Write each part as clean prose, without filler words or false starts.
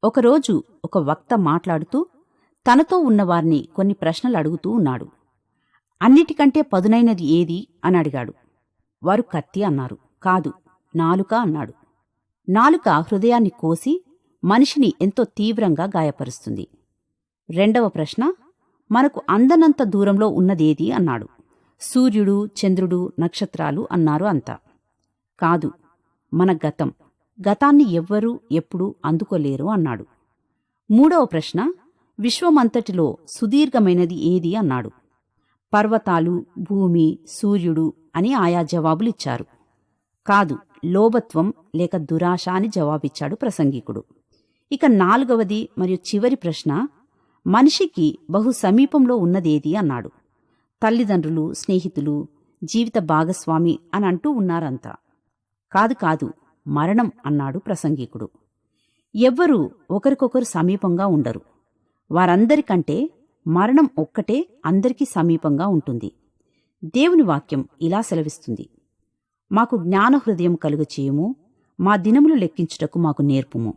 ఒకరోజు ఒక వక్త మాట్లాడుతూ తనతో ఉన్నవారిని కొన్ని ప్రశ్నలు అడుగుతూ ఉన్నాడు. అన్నిటికంటే పదునైనది ఏది అని అడిగాడు. వారు కత్తి అన్నారు. కాదు, నాలుక అన్నాడు. నాలుక హృదయాన్ని కోసి మనిషిని ఎంతో తీవ్రంగా గాయపరుస్తుంది. రెండవ ప్రశ్న, మనకు అందనంత దూరంలో ఉన్నదేది అన్నాడు. సూర్యుడు, చంద్రుడు, నక్షత్రాలు అన్నారు అంతా. కాదు, మన గతం. గతాన్ని ఎవ్వరూ ఎప్పుడూ అందుకోలేరు అన్నాడు. మూడవ ప్రశ్న, విశ్వమంతటిలో సుదీర్ఘమైనది ఏది అన్నాడు. పర్వతాలు, భూమి, సూర్యుడు అని ఆయా జవాబులిచ్చారు. కాదు, లోభత్వం లేక దురాశ అని జవాబిచ్చాడు ప్రసంగికుడు. ఇక నాలుగవది మరియు చివరి ప్రశ్న, మనిషికి బహు సమీపంలో ఉన్నదేది అన్నాడు. తల్లిదండ్రులు, స్నేహితులు, జీవిత భాగస్వామి అని అంటూ ఉన్నారంతా. కాదు కాదు, మరణం అన్నాడు ప్రసంగికుడు. ఎవ్వరూ ఒకరికొకరు సమీపంగా ఉండరు. వారందరికంటే మరణం ఒక్కటే అందరికీ సమీపంగా ఉంటుంది. దేవుని వాక్యం ఇలా సెలవిస్తుంది, మాకు జ్ఞానహృదయం కలుగచేయుము, మా దినములు లెక్కించుటకు మాకు నేర్పుము.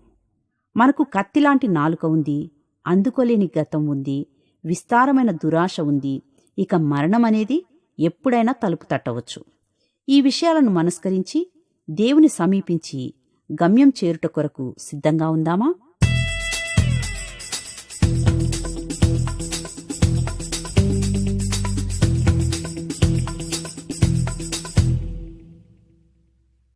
మనకు కత్తిలాంటి నాలుక ఉంది, అందుకోలేని గతం ఉంది, విస్తారమైన దురాశ ఉంది. ఇక మరణమనేది ఎప్పుడైనా తలుపు తట్టవచ్చు. ఈ విషయాలను మనస్కరించి దేవుని సమీపించి గమ్యం చేరుట కొరకు సిద్ధంగా ఉందామా?